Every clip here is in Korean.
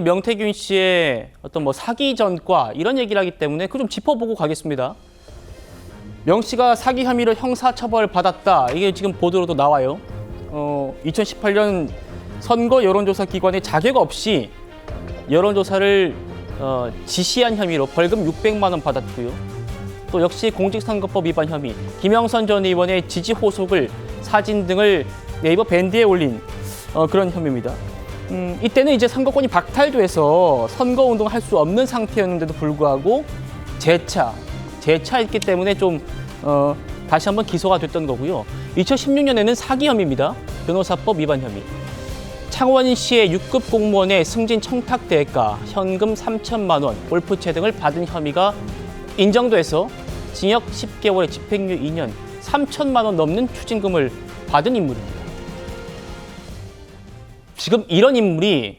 명태균 씨의 어떤 뭐 사기 전과 이런 얘기를 하기 때문에 그거 좀 짚어보고 가겠습니다. 명 씨가 사기 혐의로 형사처벌 받았다. 이게 지금 보도로도 나와요. 2018년 선거 여론조사 기관의 자격 없이 여론조사를 지시한 혐의로 벌금 600만 원 받았고요. 또 역시 공직선거법 위반 혐의, 김영선 전 의원의 지지 호속을 사진 등을 네이버 밴드에 올린 그런 혐의입니다. 이때는 이제 선거권이 박탈돼서 선거운동을 할 수 없는 상태였는데도 불구하고 재차했기 때문에 좀 다시 한번 기소가 됐던 거고요. 2016년에는 사기 혐의입니다. 변호사법 위반 혐의. 창원시의 6급 공무원의 승진 청탁 대가, 현금 3천만 원, 골프채 등을 받은 혐의가 인정돼서 징역 10개월에 집행유예 2년, 3천만 원 넘는 추징금을 받은 인물입니다. 지금 이런 인물이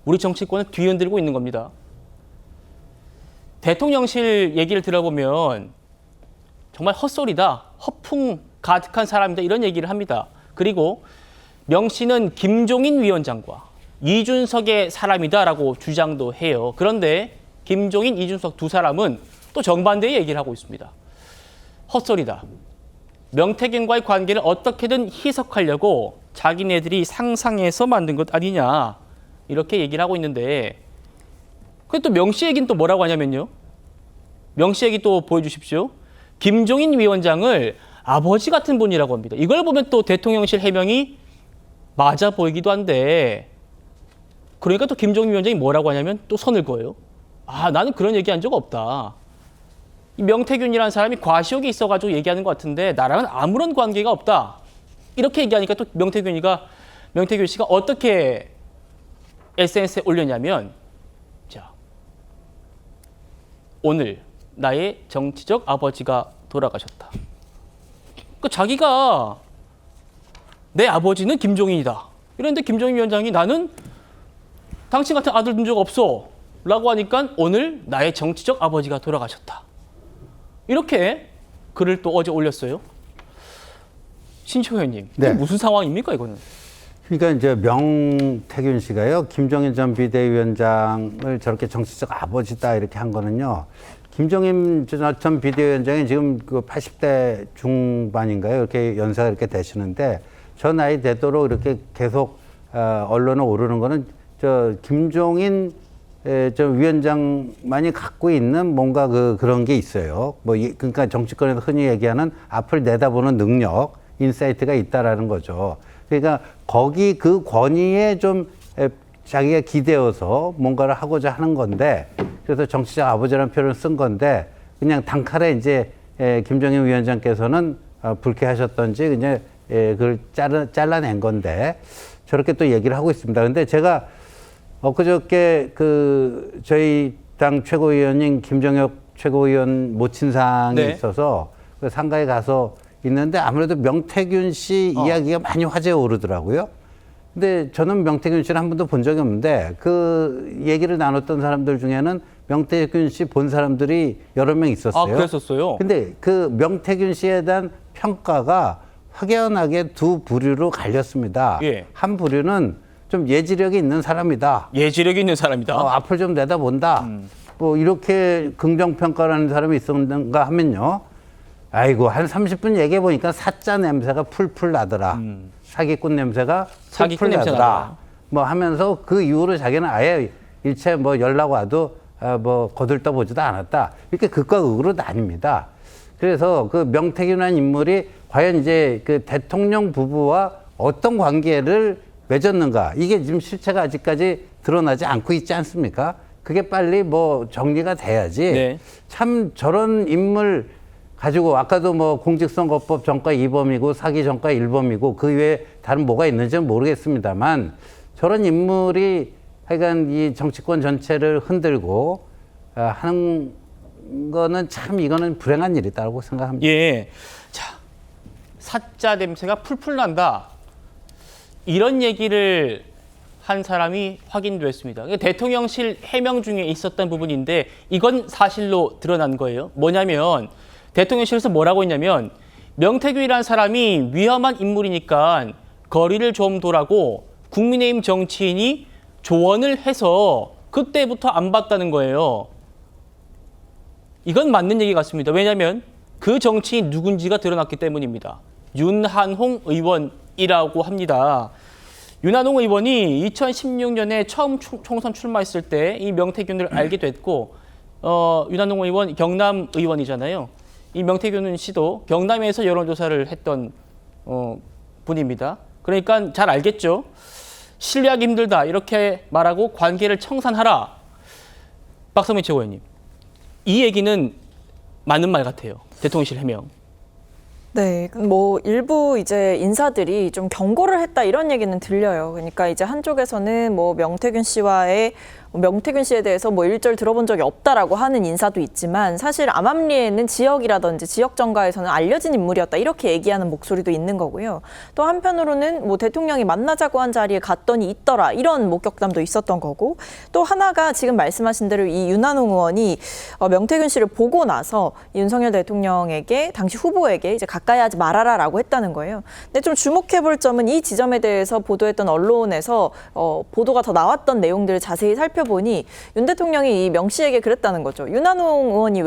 우리 정치권을 뒤흔들고 있는 겁니다. 대통령실 얘기를 들어보면 정말 헛소리다, 허풍 가득한 사람이다 이런 얘기를 합니다. 그리고 명 씨는 김종인 위원장과 이준석의 사람이다라고 주장도 해요. 그런데 김종인, 이준석 두 사람은 또 정반대의 얘기를 하고 있습니다. 헛소리다. 명태균과의 관계를 어떻게든 희석하려고 자기네들이 상상해서 만든 것 아니냐 이렇게 얘기를 하고 있는데, 근데 또 명 씨 얘기는 또 뭐라고 하냐면요. 명 씨 얘기 또 보여주십시오. 김종인 위원장을 아버지 같은 분이라고 합니다. 이걸 보면 또 대통령실 해명이 맞아 보이기도 한데, 그러니까 또 김종인 위원장이 뭐라고 하냐면 또 선을 그어요. 나는 그런 얘기한 적 없다. 이 명태균이라는 사람이 과시욕이 있어가지고 얘기하는 것 같은데 나랑은 아무런 관계가 없다. 이렇게 얘기하니까 또 명태균 씨가 어떻게 SNS에 올렸냐면, 자, 오늘 나의 정치적 아버지가 돌아가셨다. 그러니까 자기가 내 아버지는 김종인이다. 이런데 김종인 위원장이 나는 당신 같은 아들 둔 적 없어 라고 하니까 오늘 나의 정치적 아버지가 돌아가셨다. 이렇게 글을 또 어제 올렸어요. 신초 의원님, 네. 무슨 상황입니까 이거는? 그러니까 이제 명태균 씨가요, 김종인 전 비대위원장을 저렇게 정치적 아버지다 이렇게 한 거는요, 김종인 전 비대위원장이 지금 그 80대 중반인가요? 이렇게 연세가 이렇게 되시는데, 저 나이 되도록 이렇게 계속 언론에 오르는 거는 저 김종인 저 위원장만이 갖고 있는 뭔가 그런 게 있어요. 그러니까 정치권에서 흔히 얘기하는 앞을 내다보는 능력, 인사이트가 있다라는 거죠. 그러니까 거기 그 권위에 좀 자기가 기대어서 뭔가를 하고자 하는 건데, 그래서 정치적 아버지라는 표현을 쓴 건데, 그냥 단칼에 이제 김종인 위원장께서는 불쾌하셨던지 그냥 그걸 잘라낸 건데, 저렇게 또 얘기를 하고 있습니다. 근데 제가 엊그저께 저희 당 최고위원인 김정혁 최고위원 모친상이 네. 있어서 그 상가에 가서 있는데, 아무래도 명태균 씨 이야기가 많이 화제에 오르더라고요. 근데 저는 명태균 씨를 한 번도 본 적이 없는데, 그 얘기를 나눴던 사람들 중에는 명태균 씨 본 사람들이 여러 명 있었어요. 그랬었어요? 근데 그 명태균 씨에 대한 평가가 확연하게 두 부류로 갈렸습니다. 예. 한 부류는 좀 예지력이 있는 사람이다. 예지력이 있는 사람이다. 앞을 좀 내다본다. 뭐 이렇게 긍정평가라는 사람이 있었는가 하면요. 아이고, 한 30분 얘기해 보니까 사짜 냄새가 풀풀 나더라. 사기꾼 냄새가 풀풀 나더라. 뭐 하면서 그 이후로 자기는 아예 일체 뭐 연락 와도 뭐 거들떠보지도 않았다. 이렇게 극과 극으로 나뉩니다. 그래서 그 명태균이라는 인물이 과연 이제 그 대통령 부부와 어떤 관계를 맺었는가, 이게 지금 실체가 아직까지 드러나지 않고 있지 않습니까? 그게 빨리 뭐 정리가 돼야지. 네. 참 저런 인물 가지고, 아까도 뭐 공직선거법 전과 2범이고 사기 전과 1범이고 그 외에 다른 뭐가 있는지는 모르겠습니다만, 저런 인물이 하여간 이 정치권 전체를 흔들고 하는 거는 참 이거는 불행한 일이다라고 생각합니다. 예. 자, 사짜 냄새가 풀풀 난다. 이런 얘기를 한 사람이 확인됐습니다. 대통령실 해명 중에 있었던 부분인데 이건 사실로 드러난 거예요. 뭐냐면 대통령실에서 뭐라고 했냐면, 명태균이라는 사람이 위험한 인물이니까 거리를 좀 두라고 국민의힘 정치인이 조언을 해서 그때부터 안 봤다는 거예요. 이건 맞는 얘기 같습니다. 왜냐하면 그 정치인 누군지가 드러났기 때문입니다. 윤한홍 의원이라고 합니다. 윤한홍 의원이 2016년에 처음 총선 출마했을 때 이 명태균을 알게 됐고, 윤한홍 의원 경남 의원이잖아요. 이 명태균 씨도 경남에서 여론조사를 했던 분입니다. 그러니까 잘 알겠죠. 신뢰하기 힘들다 이렇게 말하고 관계를 청산하라. 박성민 최고위원님, 이 얘기는 맞는 말 같아요. 대통령실 해명. 네, 뭐 일부 이제 인사들이 좀 경고를 했다 이런 얘기는 들려요. 그러니까 이제 한쪽에서는 뭐 명태균 씨에 대해서 뭐 일절 들어본 적이 없다라고 하는 인사도 있지만 사실 암암리에는 지역이라든지 지역 정가에서는 알려진 인물이었다 이렇게 얘기하는 목소리도 있는 거고요. 또 한편으로는 뭐 대통령이 만나자고 한 자리에 갔더니 있더라 이런 목격담도 있었던 거고, 또 하나가 지금 말씀하신 대로 이 윤한홍 의원이 명태균 씨를 보고 나서 윤석열 대통령에게 당시 후보에게 이제 가까이 하지 말아라라고 했다는 거예요. 근데 좀 주목해볼 점은 이 지점에 대해서 보도했던 언론에서 보도가 더 나왔던 내용들을 자세히 살펴보니 윤 대통령이 이 명 씨에게 그랬다는 거죠. 윤한홍 의원이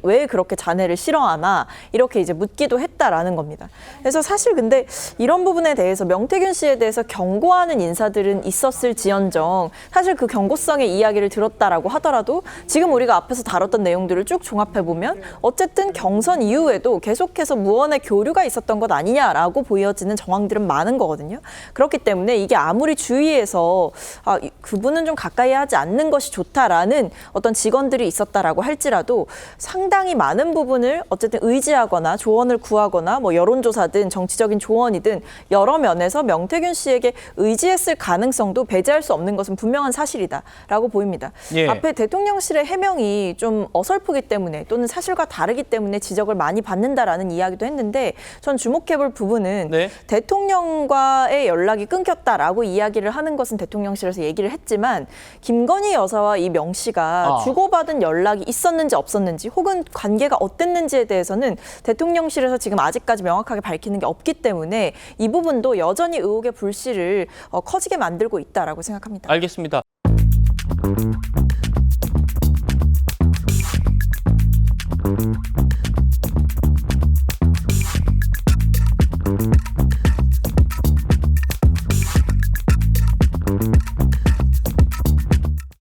왜 그렇게 자네를 싫어하나 이렇게 이제 묻기도 했다라는 겁니다. 그래서 사실 근데 이런 부분에 대해서 명태균 씨에 대해서 경고하는 인사들은 있었을지언정 사실 그 경고성의 이야기를 들었다라고 하더라도 지금 우리가 앞에서 다뤘던 내용들을 쭉 종합해보면 어쨌든 경선 이후에도 계속해서 무언의 교류가 있었던 것 아니냐라고 보여지는 정황들은 많은 거거든요. 그렇기 때문에 이게 아무리 주위에서 그분은 좀 가까이 하지 않는 것이 좋다라는 어떤 직원들이 있었다라고 할지라도 상당히 많은 부분을 어쨌든 의지하거나 조언을 구하거나 뭐 여론조사든 정치적인 조언이든 여러 면에서 명태균 씨에게 의지했을 가능성도 배제할 수 없는 것은 분명한 사실이다라고 보입니다. 예. 앞에 대통령실의 해명이 좀 어설프기 때문에 또는 사실과 다르기 때문에 지적을 많이 받는다라는 이야기도 했는데 전 주목해볼 부분은 네. 대통령과의 연락이 끊겼다라고 이야기를 하는 것은 대통령실에서 얘기를 했지만 김건희 여사와 이 명 씨가 주고받은 연락이 있었는지 없었는지 혹은 관계가 어땠는지에 대해서는 대통령실에서 지금 아직까지 명확하게 밝히는 게 없기 때문에 이 부분도 여전히 의혹의 불씨를 커지게 만들고 있다라고 생각합니다. 알겠습니다.